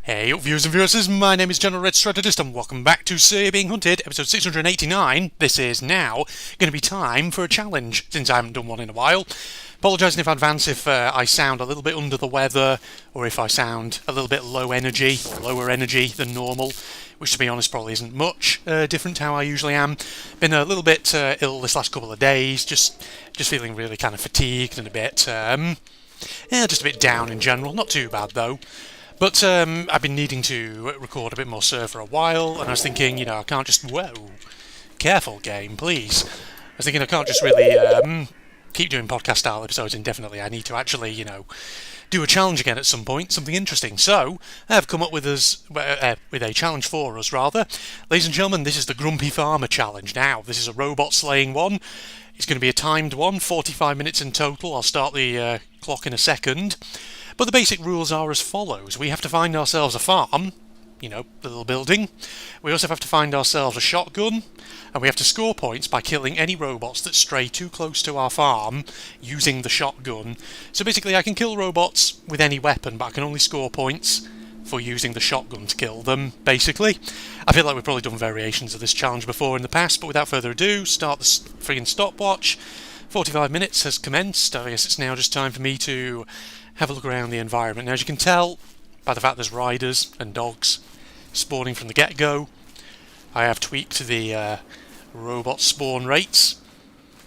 Hey up viewers and viewers, my name is General Red Strategist and welcome back to Syria Being Hunted, episode 689. This is now going to be time for a challenge, since I haven't done one in a while. Apologising in advance if I sound a little bit under the weather, or if I sound a little bit low energy, or lower energy than normal, which to be honest probably isn't much different to how I usually am. Been a little bit ill this last couple of days, just feeling really kind of fatigued and a bit, just a bit down in general, not too bad though. But I've been needing to record a bit more Sur for a while, and I was thinking, I can't just... Whoa. Careful, game, please. I was thinking I can't just really keep doing podcast-style episodes indefinitely. I need to actually, do a challenge again at some point, something interesting. So, I have come up with a challenge for us, rather. Ladies and gentlemen, this is the Grumpy Farmer Challenge. Now, this is a robot-slaying one. It's going to be a timed one, 45 minutes in total. I'll start the clock in a second. But the basic rules are as follows. We have to find ourselves a farm, the little building. We also have to find ourselves a shotgun, and we have to score points by killing any robots that stray too close to our farm using the shotgun. So basically I can kill robots with any weapon, but I can only score points for using the shotgun to kill them, basically. I feel like we've probably done variations of this challenge before in the past, but without further ado, start the friggin' stopwatch. 45 minutes has commenced. I guess it's now just time for me to have a look around the environment. Now, as you can tell by the fact there's riders and dogs spawning from the get-go, I have tweaked the robot spawn rates.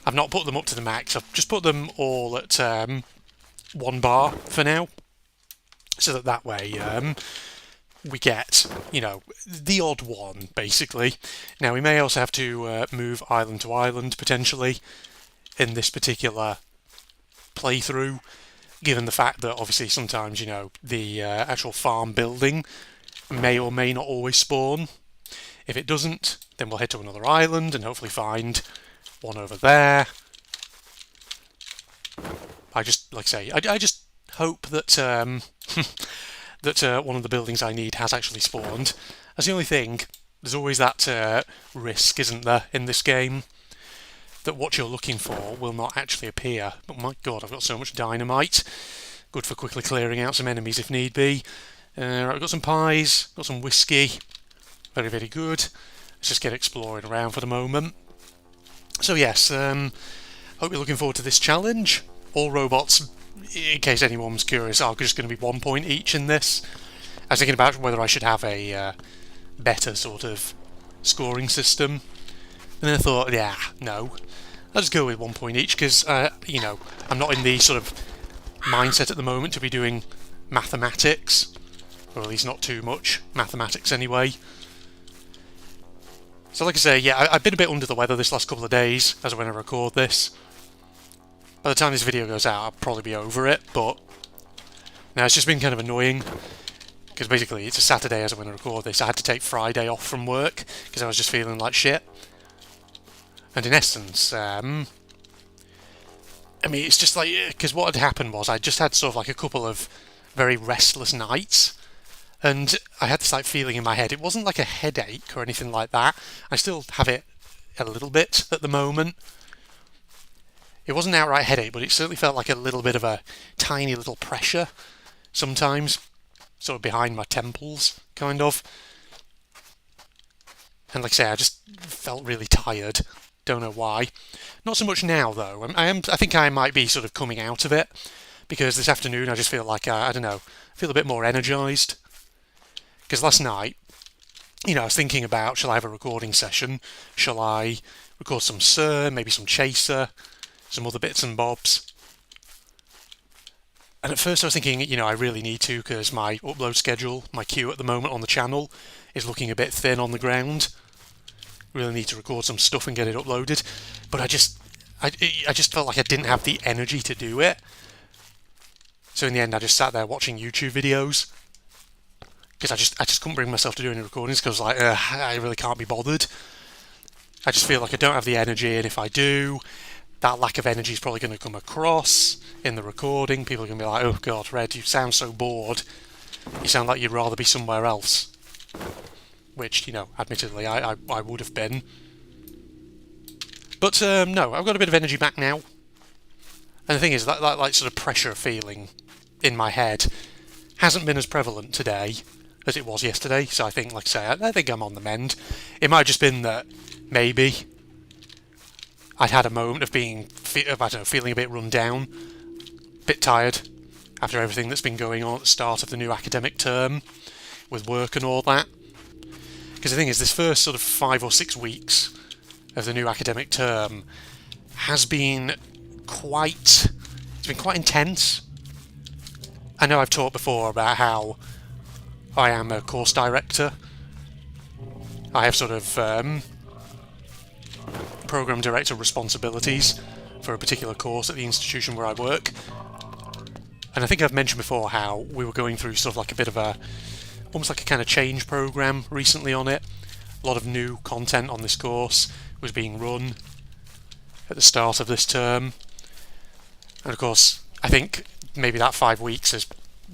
I've not put them up to the max, I've just put them all at 1 bar for now, so that way we get, the odd one, basically. Now, we may also have to move island to island, potentially, in this particular playthrough, given the fact that obviously sometimes, the actual farm building may or may not always spawn. If it doesn't, then we'll head to another island and hopefully find one over there. I just hope that that one of the buildings I need has actually spawned. That's the only thing. There's always that risk, isn't there, in this game, that what you're looking for will not actually appear. But my god, I've got so much dynamite. Good for quickly clearing out some enemies if need be. Right, I've got some pies, got some whiskey. Very, very good. Let's just get exploring around for the moment. So yes, hope you're looking forward to this challenge. All robots, in case anyone's curious, are just going to be 1 point each in this. I was thinking about whether I should have a better sort of scoring system. And then I thought, no. I'll just go with 1 point each because, I'm not in the sort of mindset at the moment to be doing mathematics, or at least not too much mathematics anyway. So like I say, I've been a bit under the weather this last couple of days as when I record this. By the time this video goes out, I'll probably be over it, but now it's just been kind of annoying because basically it's a Saturday as when I record this. I had to take Friday off from work because I was just feeling like shit. And in essence, it's just like, because what had happened was I just had sort of like a couple of very restless nights, and I had this like feeling in my head. It wasn't like a headache or anything like that. I still have it a little bit at the moment. It wasn't an outright headache, but it certainly felt like a little bit of a tiny little pressure sometimes, sort of behind my temples, kind of. And like I say, I just felt really tired. Don't know why. Not so much now though. I think I might be sort of coming out of it, because this afternoon I just feel like I feel a bit more energised. Because last night, I was thinking about, shall I have a recording session? Shall I record some Sur, maybe some Chaser, some other bits and bobs? And at first I was thinking, I really need to, because my upload schedule, my queue at the moment on the channel, is looking a bit thin on the ground. Really need to record some stuff and get it uploaded, but I just felt like I didn't have the energy to do it. So in the end, I just sat there watching YouTube videos because I just couldn't bring myself to do any recordings because I really can't be bothered. I just feel like I don't have the energy, and if I do, that lack of energy is probably going to come across in the recording. People are going to be like, "Oh God, Red, you sound so bored. You sound like you'd rather be somewhere else." Which, admittedly, I would have been. But, no, I've got a bit of energy back now. And the thing is, that sort of pressure feeling in my head hasn't been as prevalent today as it was yesterday. So I think, like I say, I think I'm on the mend. It might have just been that maybe I'd had a moment of being, I don't know, feeling a bit run down, a bit tired after everything that's been going on at the start of the new academic term with work and all that. Because the thing is, this first sort of 5 or 6 weeks of the new academic term has been quite intense. I know I've talked before about how I am a course director. I have sort of program director responsibilities for a particular course at the institution where I work. And I think I've mentioned before how we were going through sort of like a bit of a, almost like a kind of change program recently on it. A lot of new content on this course was being run at the start of this term. And of course, I think maybe that 5 weeks has,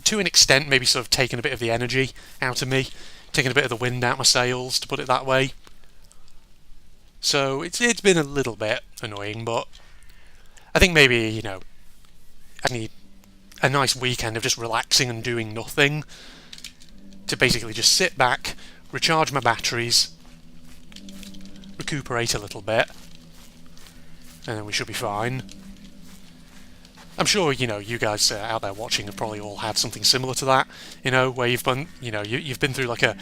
to an extent, maybe sort of taken a bit of the energy out of me, taken a bit of the wind out my sails, to put it that way. So it's been a little bit annoying, but I think maybe, you know, I need a nice weekend of just relaxing and doing nothing to basically just sit back, recharge my batteries, recuperate a little bit, and then we should be fine. I'm sure, you know, you guys out there watching have probably all had something similar to that, you know, where you've been, you know, you've been through like a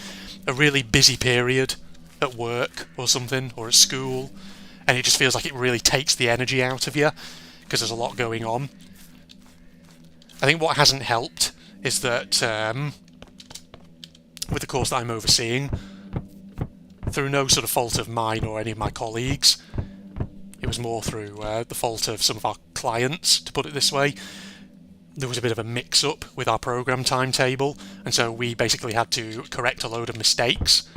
really busy period at work or something, or at school, and it just feels like it really takes the energy out of you because there's a lot going on. I think what hasn't helped is that with the course that I'm overseeing, through no sort of fault of mine or any of my colleagues, it was more through the fault of some of our clients, to put it this way. There was a bit of a mix-up with our program timetable, and so we basically had to correct a load of mistakes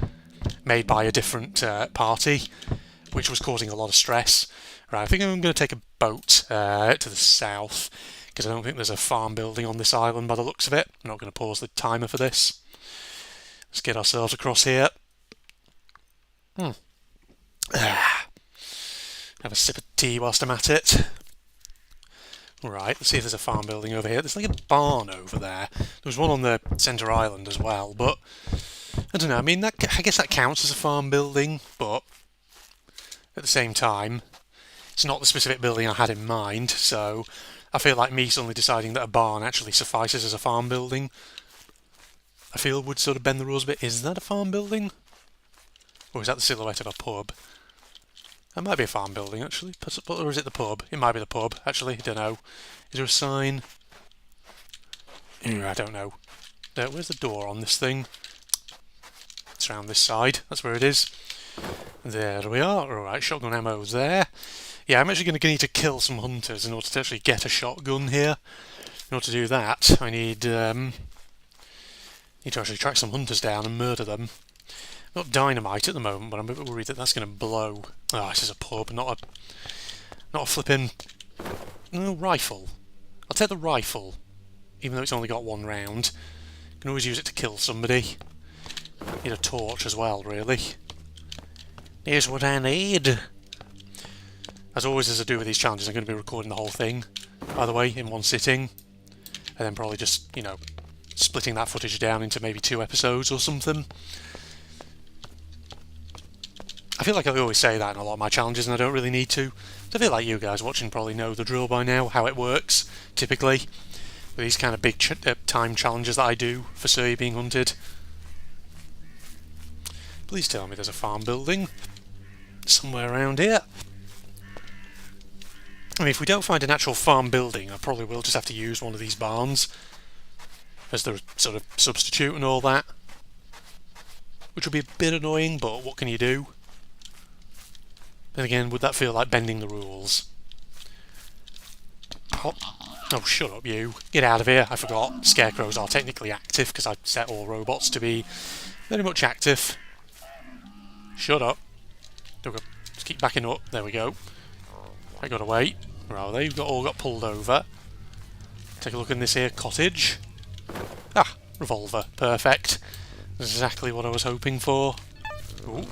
made by a different party, which was causing a lot of stress. Right, I think I'm going to take a boat to the south, because I don't think there's a farm building on this island by the looks of it. I'm not going to pause the timer for this. Let's get ourselves across here. Have a sip of tea whilst I'm at it. Right, let's see if there's a farm building over here. There's like a barn over there. There was one on the centre island as well, but I don't know. I mean, I guess that counts as a farm building, but at the same time, it's not the specific building I had in mind, so I feel like me suddenly deciding that a barn actually suffices as a farm building, I feel would sort of bend the rules a bit. Is that a farm building? Or is that the silhouette of a pub? That might be a farm building, actually. Or is it the pub? It might be the pub, actually. I don't know. Is there a sign? I don't know. Where's the door on this thing? It's around this side. That's where it is. There we are. Alright, shotgun ammo's there. Yeah, I'm actually going to need to kill some hunters in order to actually get a shotgun here. In order to do that, I need to actually track some hunters down and murder them. Not dynamite at the moment, but I'm a bit worried that that's going to blow. Oh, this is a pub, not a flipping rifle. I'll take the rifle, even though it's only got one round. Can always use it to kill somebody. Need a torch as well, really. Here's what I need. As always, as I do with these challenges, I'm going to be recording the whole thing, by the way, in one sitting, and then probably just, you know, splitting that footage down into maybe 2 episodes or something. I feel like I always say that in a lot of my challenges, and I don't really need to. So I feel like you guys watching probably know the drill by now, how it works, typically, with these kind of big time challenges that I do for Surrey being hunted. Please tell me there's a farm building somewhere around here. I mean, if we don't find an actual farm building, I probably will just have to use one of these barns as the sort of substitute and all that, which would be a bit annoying, but what can you do? Then again, would that feel like bending the rules? Oh, shut up, you. Get out of here. I forgot. Scarecrows are technically active because I set all robots to be very much active. Shut up. Just keep backing up. There we go. I got away. Where are they? All got pulled over. Take a look in this here cottage. Ah, revolver. Perfect. Exactly what I was hoping for. Ooh.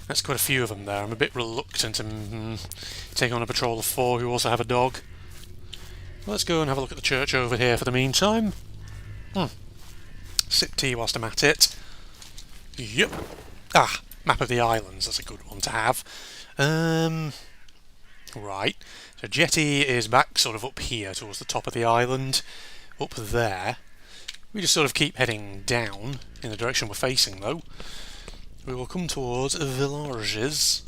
That's quite a few of them there. I'm a bit reluctant to take on a patrol of 4 who also have a dog. Let's go and have a look at the church over here for the meantime. sip tea whilst I'm at it. Yep. Ah, map of the islands, that's a good one to have. Right, so jetty is back sort of up here towards the top of the island. Up there. We just sort of keep heading down in the direction we're facing though. We will come towards villages.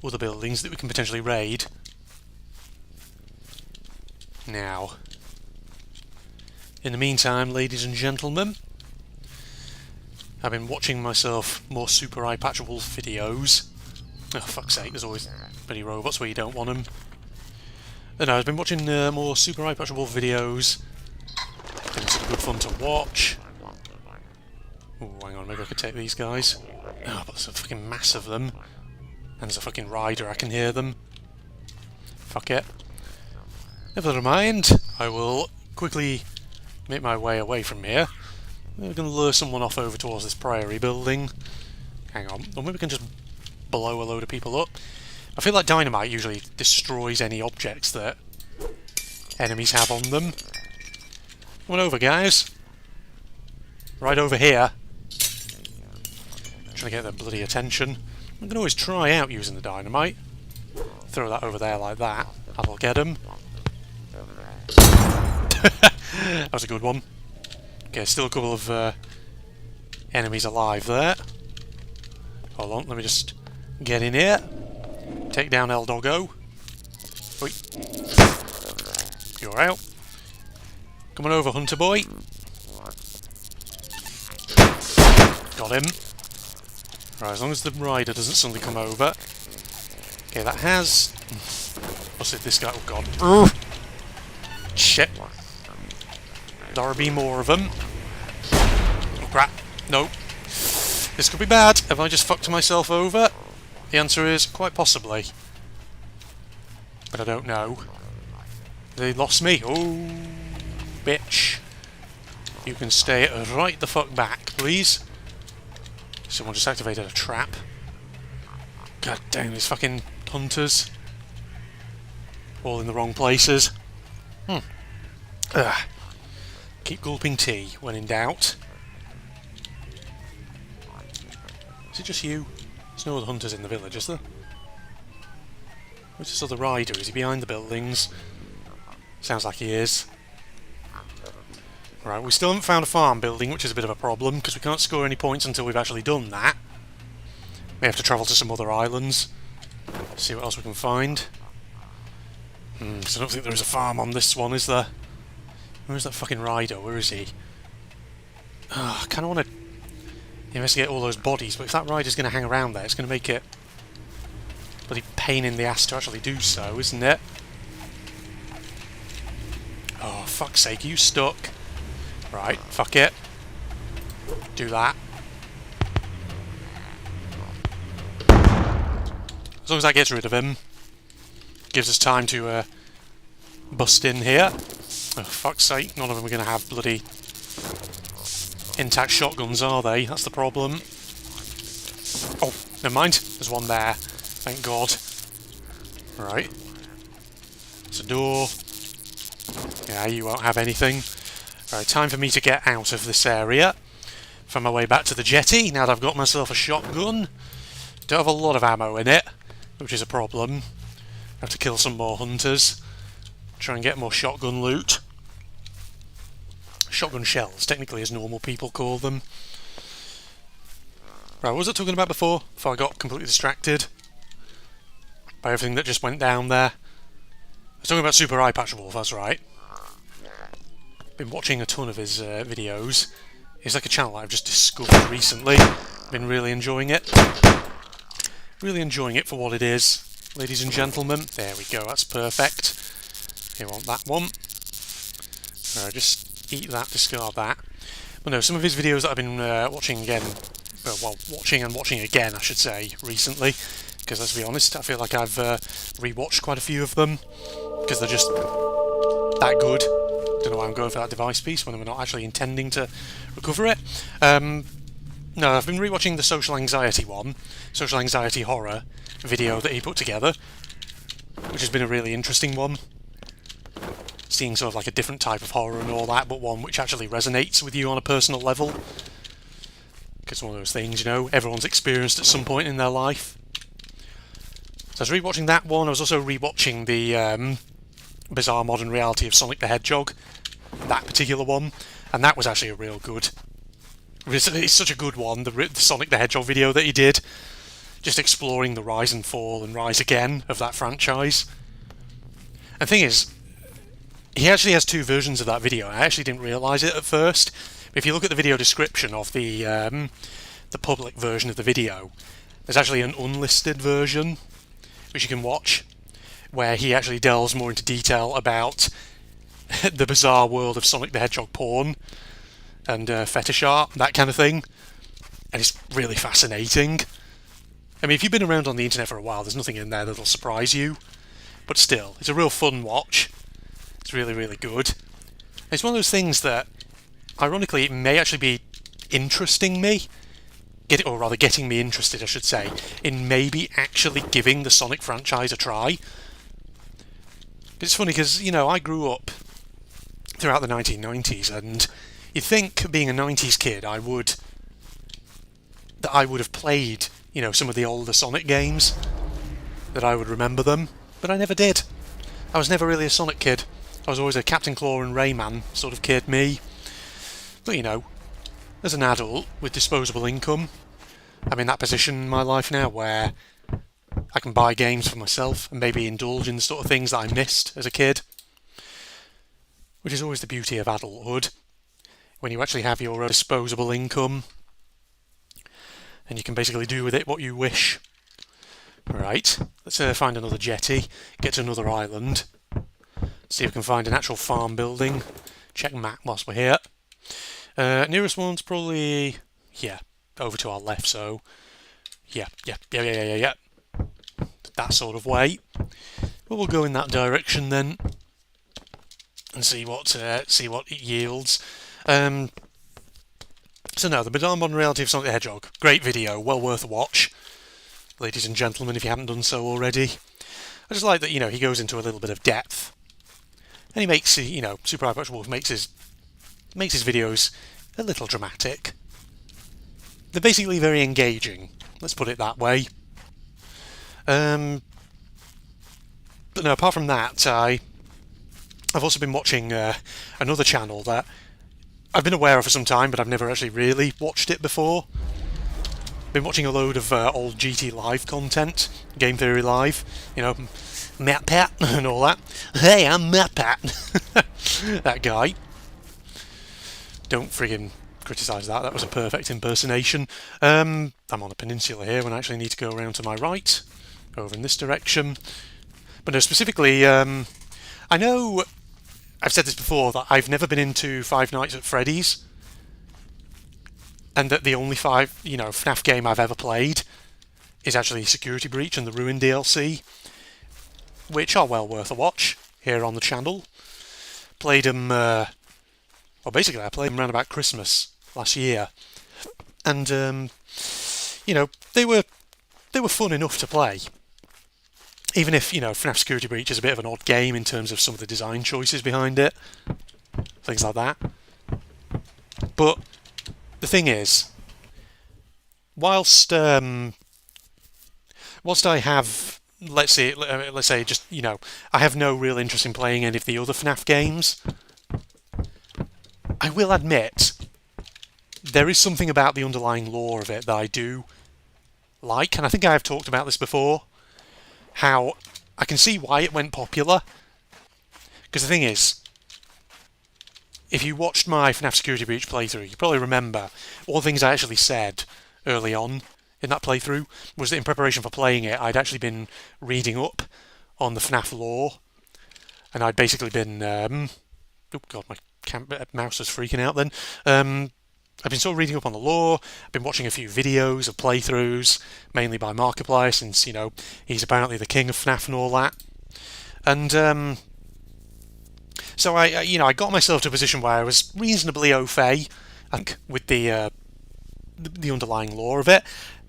Other buildings that we can potentially raid. Now, in the meantime, ladies and gentlemen, I've been watching myself more Super Eye Patch Wolf videos. Oh, fuck's sake, there's always bloody robots where you don't want them. And I've been watching more Super Eye Patch Wolf videos. It's good fun to watch. Oh, hang on, maybe I could take these guys. Oh, but there's a fucking mass of them. And there's a fucking rider, I can hear them. Fuck it. Never mind, I will quickly make my way away from here. We're going to lure someone off over towards this priory building. Hang on, or maybe we can just blow a load of people up. I feel like dynamite usually destroys any objects that enemies have on them. Come on over, guys. Right over here. Trying to get their bloody attention. I can always try out using the dynamite. Throw that over there like that. That'll get them. That was a good one. Okay, still a couple of enemies alive there. Hold on, let me just get in here. Take down El Doggo. Oi. You're out. Come on over, Hunter Boy. Got him. Right, as long as the rider doesn't suddenly come over. Okay, that has... What's it, this guy? Oh god. Urgh. Shit. There'll be more of them. Oh crap. No. This could be bad. Have I just fucked myself over? The answer is quite possibly. But I don't know. They lost me. Oh, bitch. You can stay right the fuck back, please. Someone just activated a trap. God damn, these fucking hunters. All in the wrong places. Ugh. Keep gulping tea when in doubt. Is it just you? There's no other hunters in the village, is there? Where's this other rider? Is he behind the buildings? Sounds like he is. Right, we still haven't found a farm building, which is a bit of a problem, because we can't score any points until we've actually done that. May have to travel to some other islands. See what else we can find. Because I don't think there is a farm on this one, is there? Where's that fucking rider? Where is he? I kind of want to investigate all those bodies, but if that rider's going to hang around there, it's going to make it a bloody pain in the ass to actually do so, isn't it? Oh, fuck's sake, are you stuck? Right, fuck it. Do that. As long as that gets rid of him. Gives us time to bust in here. Oh, fuck's sake, none of them are going to have bloody intact shotguns, are they? That's the problem. Oh, never mind. There's one there. Thank God. Right. It's a door. Yeah, you won't have anything. Right, time for me to get out of this area. Find my way back to the jetty, now that I've got myself a shotgun. Don't have a lot of ammo in it, which is a problem. I have to kill some more hunters. Try and get more shotgun loot. Shotgun shells, technically, as normal people call them. Right, what was I talking about before I got completely distracted by everything that just went down there? I was talking about Super Eye Patch Wolf, that's right. Been watching a ton of his videos. It's like a channel I've just discovered recently. Been really enjoying it. Really enjoying it for what it is, ladies and gentlemen. There we go, that's perfect. You want that one. Alright, just eat that, discard that. But no, some of his videos that I've been watching again, well, watching again, I should say, recently. Because let's be honest, I feel like I've rewatched quite a few of them. Because they're just that good. Don't know why I'm going for that device piece when we're not actually intending to recover it. No, I've been rewatching the social anxiety one, social anxiety horror video that he put together, which has been a really interesting one. seeing sort of like a different type of horror and all that, but one which actually resonates with you on a personal level. Because one of those things, you know, everyone's experienced at some point in their life. So I was rewatching that one. I was also rewatching the Bizarre Modern Reality of Sonic the Hedgehog, that particular one, and that was actually a real good. It's such a good one, the Sonic the Hedgehog video that he did, just exploring the rise and fall and rise again of that franchise. And the thing is, he actually has two versions of that video. I actually didn't realise it at first. But if you look at the video description of the public version of the video, there's actually an unlisted version which you can watch, where he actually delves more into detail about the bizarre world of Sonic the Hedgehog porn and fetish art, that kind of thing. And it's really fascinating. I mean, if you've been around on the internet for a while, there's nothing in there that'll surprise you. But still, it's a real fun watch. It's really, really good. It's one of those things that, ironically, it may actually be interesting me, or rather getting me interested, I should say, in maybe actually giving the Sonic franchise a try. It's funny because, you know, I grew up throughout the 1990s, and you'd think, being a 90s kid, I would have played, you know, some of the older Sonic games, that I would remember them, but I never did. I was never really a Sonic kid. I was always a Captain Claw and Rayman sort of kid, me. But, you know, as an adult with disposable income, I'm in that position in my life now where I can buy games for myself and maybe indulge in the sort of things that I missed as a kid. Which is always the beauty of adulthood, when you actually have your disposable income and you can basically do with it what you wish. Right, let's find another jetty, get to another island, see if we can find an actual farm building, check map whilst we're here. Nearest one's probably, yeah, over to our left, so yeah, that sort of way. But we'll go in that direction then, and see what it yields. So no, the Bizarre Modern Reality of Sonic the Hedgehog, great video, well worth a watch, ladies and gentlemen, if you haven't done so already. I just like that, you know, he goes into a little bit of depth, and he makes, you know, Super Hyperwatch Wolf makes his videos a little dramatic. They're basically very engaging, let's put it that way. But no, apart from that, I've also been watching another channel that I've been aware of for some time, but I've never actually really watched it before. Been watching a load of old GT Live content, Game Theory Live, you know, Matt Pat and all that. Hey, I'm Matt Pat. That guy. Don't friggin' criticise that, that was a perfect impersonation. I'm on a peninsula here when I actually need to go around to my right, over in this direction. But no, specifically, I know I've said this before, that I've never been into Five Nights at Freddy's, and that the only FNAF game I've ever played is actually Security Breach and the Ruin DLC, which are well worth a watch here on the channel. Played them, well, basically I played them around about Christmas last year, and you know, they were fun enough to play. Even if, you know, FNAF Security Breach is a bit of an odd game in terms of some of the design choices behind it, things like that. But the thing is, whilst I have, let's say, just, you know, I have no real interest in playing any of the other FNAF games, I will admit there is something about the underlying lore of it that I do like, and I think I have talked about this before. How I can see why it went popular. Because the thing is, if you watched my FNAF Security Breach playthrough, you probably remember one of the things I actually said early on in that playthrough was that in preparation for playing it, I'd actually been reading up on the FNAF lore, and I'd basically been oh god, my mouse was freaking out then. I've been sort of reading up on the lore, I've been watching a few videos of playthroughs, mainly by Markiplier, since, you know, he's apparently the king of FNAF and all that. And so I got myself to a position where I was reasonably au fait, I think, with the underlying lore of it.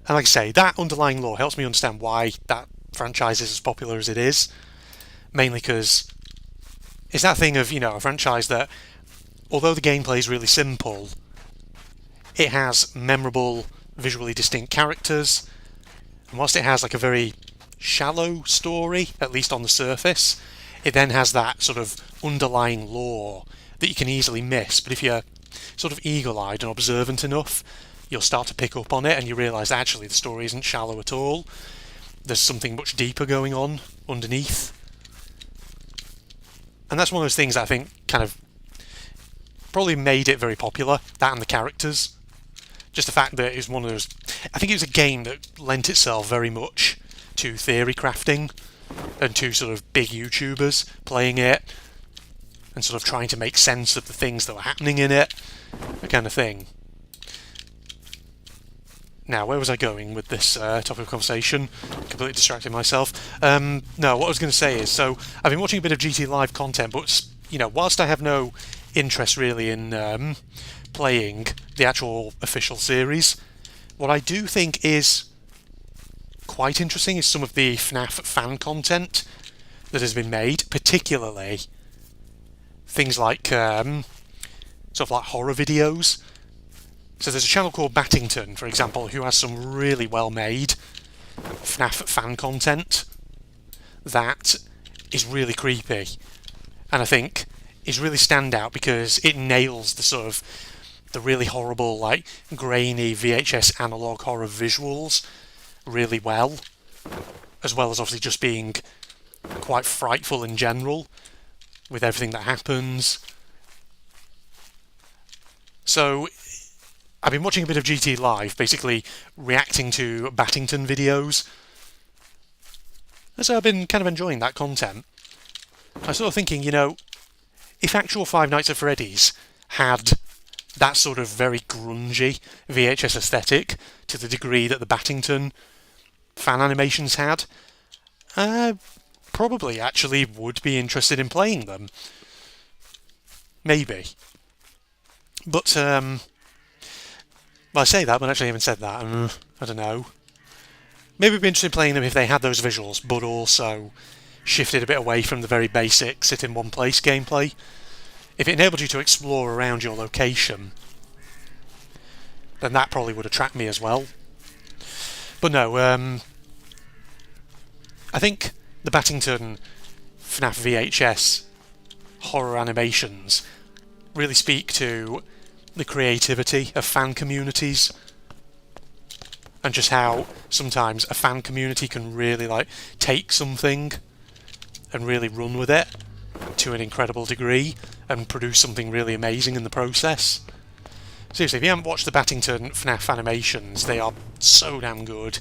And like I say, that underlying lore helps me understand why that franchise is as popular as it is. Mainly because it's that thing of, a franchise that, although the gameplay is really simple, it has memorable, visually distinct characters, and whilst it has like a very shallow story, at least on the surface, it then has that sort of underlying lore that you can easily miss. But if you're sort of eagle-eyed and observant enough, you'll start to pick up on it, and you realise actually the story isn't shallow at all. There's something much deeper going on underneath. And that's one of those things that I think kind of probably made it very popular, that and the characters. Just the fact that it was one of those... I think it was a game that lent itself very much to theory crafting and to sort of big YouTubers playing it and sort of trying to make sense of the things that were happening in it, that kind of thing. Now, where was I going with this topic of conversation? Completely distracted myself. No, what I was going to say is, so I've been watching a bit of GT Live content, but, whilst I have no interest really in playing the actual official series, what I do think is quite interesting is some of the FNAF fan content that has been made, particularly things like sort of like horror videos. So there's a channel called Battington, for example, who has some really well-made FNAF fan content that is really creepy, and I think is really standout because it nails the sort of the really horrible, like, grainy VHS analog horror visuals really well as obviously just being quite frightful in general with everything that happens. So I've been watching a bit of GT Live, basically reacting to Battington videos. And so I've been kind of enjoying that content. I was sort of thinking, if actual Five Nights at Freddy's had that sort of very grungy VHS aesthetic to the degree that the Battington fan animations had, I probably actually would be interested in playing them. Maybe. But, well, I say that, but actually I haven't said that. I don't know. Maybe I'd be interested in playing them if they had those visuals, but also shifted a bit away from the very basic sit-in-one-place gameplay. If it enabled you to explore around your location, then that probably would attract me as well. But no, I think the Battington FNAF VHS horror animations really speak to the creativity of fan communities, and just how sometimes a fan community can really take something and really run with it to an incredible degree and produce something really amazing in the process. Seriously, if you haven't watched the Battington FNAF animations, they are so damn good.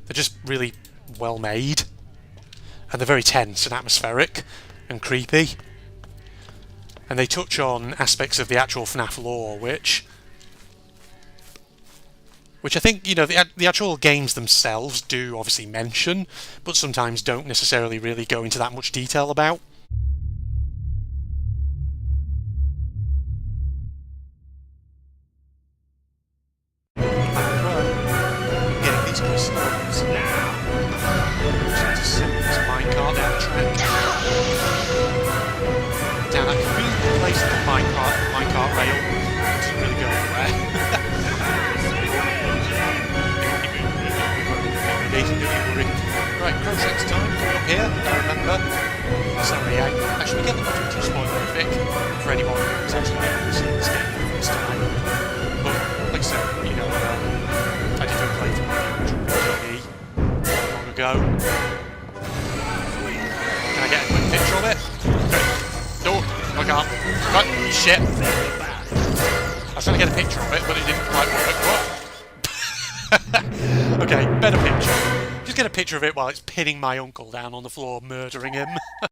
They're just really well made, and they're very tense and atmospheric and creepy. And they touch on aspects of the actual FNAF lore, which I think, the actual games themselves do obviously mention, but sometimes don't necessarily really go into that much detail about. Getting these crystals now. To send this minecart down the track. Down that convenient place in the minecart rail. It doesn't really go anywhere. Right, Crochet's time, coming up here, I remember. Sorry, actually we get the nothing too spoilerific for anyone who's actually never seen this game for the first time. But, like I said, I did a playthrough on the long ago. Can I get a quick picture of it? Okay. No, I can't. Right, shit. I was trying to get a picture of it, but it didn't quite work. What? Okay, better picture. Just get a picture of it while it's pinning my uncle down on the floor, murdering him.